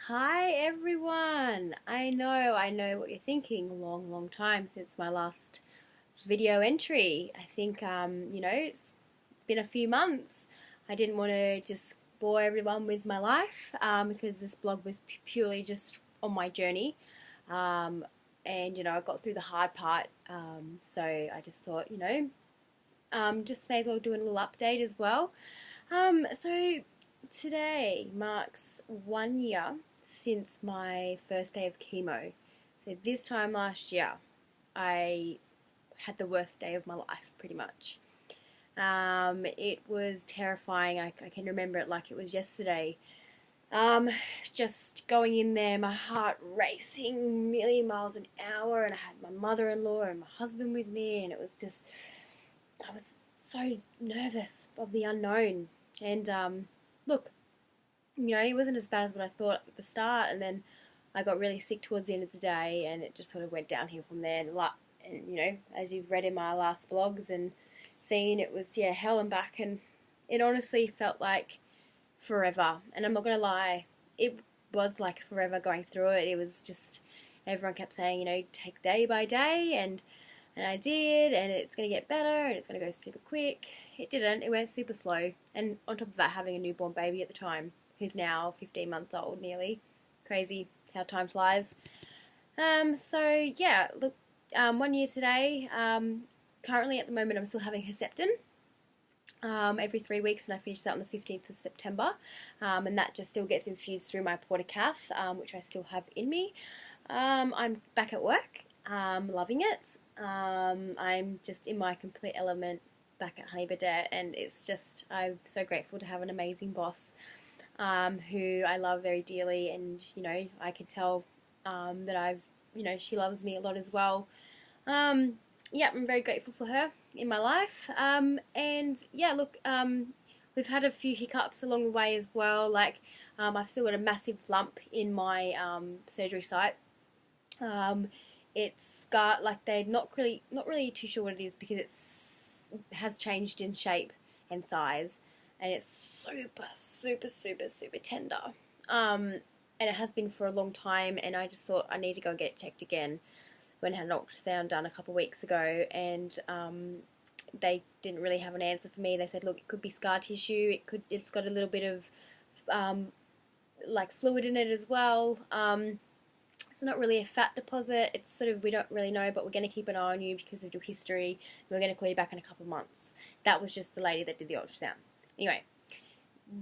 Hi everyone! I know what you're thinking. Long time since my last video entry. I think, it's been a few months. I didn't want to just bore everyone with my life because this blog was purely just on my journey. Um, and I got through the hard part. So I just thought, just may as well do a little update as well. So today marks 1 year since my first day of chemo. So this time last year, I had the worst day of my life, pretty much. It was terrifying. I can remember it like it was yesterday. Um, just going in there, my heart racing a million miles an hour, and I had my mother-in-law and my husband with me, and I was so nervous of the unknown. And look, it wasn't as bad as what I thought at the start, and then I got really sick towards the end of the day, and it just sort of went downhill from there. And as you've read in my last blogs and seen, it was hell and back, and it honestly felt like forever. And I'm not gonna lie, it was like forever going through it. It was just everyone kept saying, take day by day, and I did, and it's going to get better, and it's going to go super quick. It didn't. It went super slow. And on top of that, having a newborn baby at the time, who's now 15 months old nearly. Crazy how time flies. Look, 1 year today. Currently, at the moment, I'm still having Herceptin every 3 weeks, and I finish that on the 15th of September. And that just still gets infused through my portacath, which I still have in me. I'm back at work, loving it. I'm just in my complete element back at Honey Birdette, and I'm so grateful to have an amazing boss who I love very dearly, and I can tell that she loves me a lot as well. I'm very grateful for her in my life. We've had a few hiccups along the way as well. I've still got a massive lump in my surgery site. It's got they're not really too sure what it is because it has changed in shape and size, and it's super tender. And it has been for a long time, and I just thought I need to go and get it checked again. When I had an ultrasound done a couple of weeks ago, and they didn't really have an answer for me. They said, look, it could be scar tissue. It's got a little bit of fluid in it as well. It's not really a fat deposit. It's sort of, we don't really know, but we're going to keep an eye on you because of your history. And we're going to call you back in a couple of months. That was just the lady that did the ultrasound. Anyway,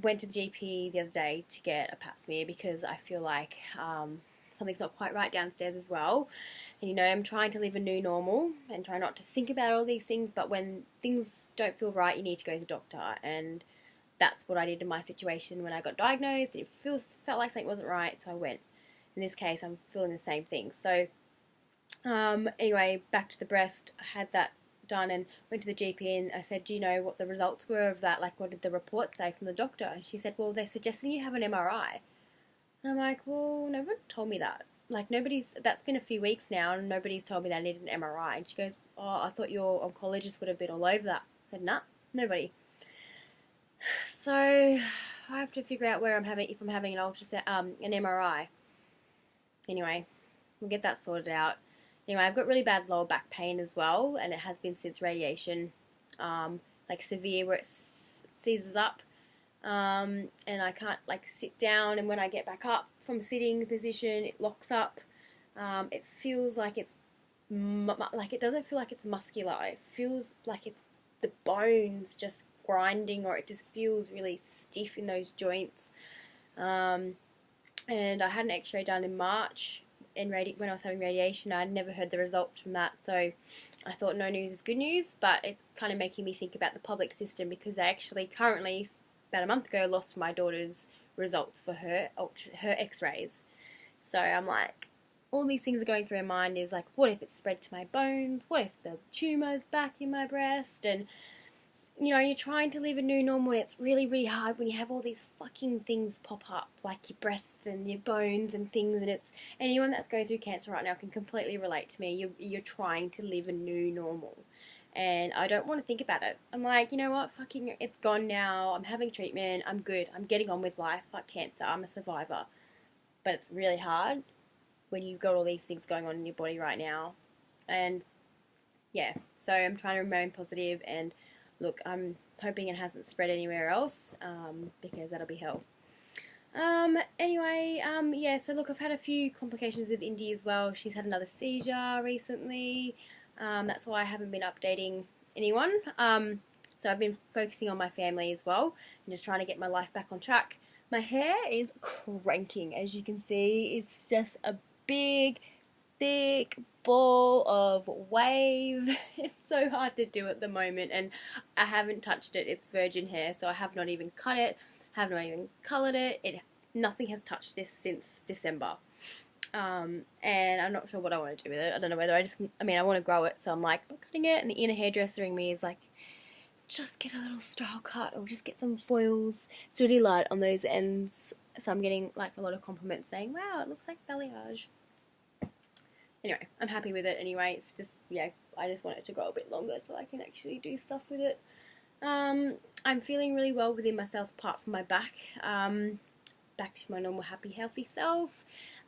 went to the GP the other day to get a pap smear because I feel like something's not quite right downstairs as well. And I'm trying to live a new normal and try not to think about all these things, but when things don't feel right, you need to go to the doctor. And that's what I did in my situation when I got diagnosed. It felt like something wasn't right, so I went. In this case, I'm feeling the same thing. So, anyway, back to the breast. I had that done and went to the GP, and I said, do you know what the results were of that? What did the report say from the doctor? And she said, well, they're suggesting you have an MRI. And I'm like, well, no one told me that. That's been a few weeks now, and nobody's told me that I needed an MRI. And she goes, oh, I thought your oncologist would have been all over that. I said, nah, nobody. So, I have to figure out if I'm having an MRI. Anyway, we'll get that sorted out. Anyway, I've got really bad lower back pain as well, and it has been since radiation, severe, where it seizes up, and I can't sit down, and when I get back up from sitting position, it locks up. It feels like it doesn't feel like it's muscular. It feels like it's the bones just grinding, or it just feels really stiff in those joints. And I had an x-ray done in March when I was having radiation. I'd never heard the results from that, so I thought no news is good news, but it's kind of making me think about the public system because they actually currently, about a month ago, lost my daughter's results for her x-rays. So I'm like, all these things are going through my mind is what if it's spread to my bones? What if the tumour's back in my breast? And you're trying to live a new normal, and it's really, really hard when you have all these fucking things pop up, like your breasts and your bones and things, and it's, anyone that's going through cancer right now can completely relate to me. You're trying to live a new normal, and I don't want to think about it. I'm like, you know what, fucking, it's gone now, I'm having treatment, I'm good, I'm getting on with life, fuck cancer, I'm a survivor. but it's really hard when you've got all these things going on in your body right now. And yeah, so I'm trying to remain positive, and look, I'm hoping it hasn't spread anywhere else, because that'll be hell. Anyway, yeah, so look, I've had a few complications with Indy as well. She's had another seizure recently. That's why I haven't been updating anyone. So I've been focusing on my family as well and just trying to get my life back on track. My hair is cranking, as you can see. It's just a big, thick ball of wave. It's so hard to do at the moment, and I haven't touched it. It's virgin hair, so I have not even cut it, have not even coloured it. Nothing has touched this since December. And I'm not sure what I want to do with it. I don't know whether I want to grow it, so I'm like, I'm cutting it, and the inner hairdresser in me is like, just get a little style cut, or just get some foils. It's really light on those ends, so I'm getting like a lot of compliments saying, wow, it looks like balayage. Anyway, I'm happy with it anyway. It's just, yeah, I just want it to grow a bit longer so I can actually do stuff with it. I'm feeling really well within myself apart from my back. Back to my normal, happy, healthy self.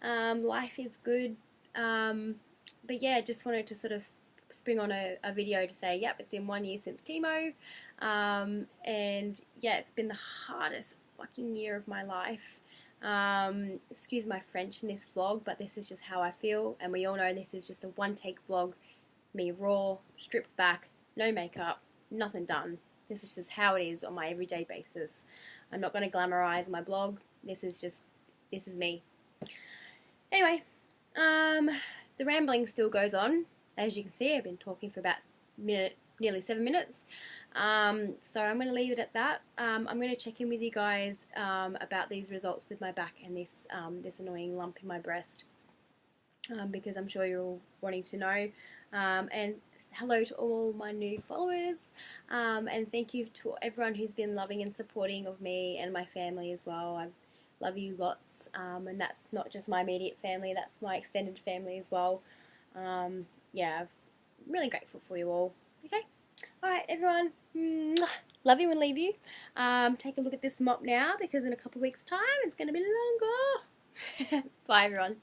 Life is good. But yeah, just wanted to sort of spring on a video to say, yep, it's been 1 year since chemo. And yeah, it's been the hardest fucking year of my life. Excuse my French in this vlog, but this is just how I feel, and we all know this is just a one-take vlog, me raw, stripped back, no makeup, nothing done. This is just how it is on my everyday basis. I'm not going to glamorize my blog. This is me. Anyway, the rambling still goes on. As you can see, I've been talking for about nearly 7 minutes. So I'm going to leave it at that. I'm going to check in with you guys about these results with my back and this annoying lump in my breast, because I'm sure you're all wanting to know. And hello to all my new followers, and thank you to everyone who's been loving and supporting of me and my family as well. I love you lots, and that's not just my immediate family, that's my extended family as well. Yeah, I'm really grateful for you all. Okay? Alright, everyone. Love you and leave you. Take a look at this mop now, because in a couple of weeks' time it's going to be longer. Bye, everyone.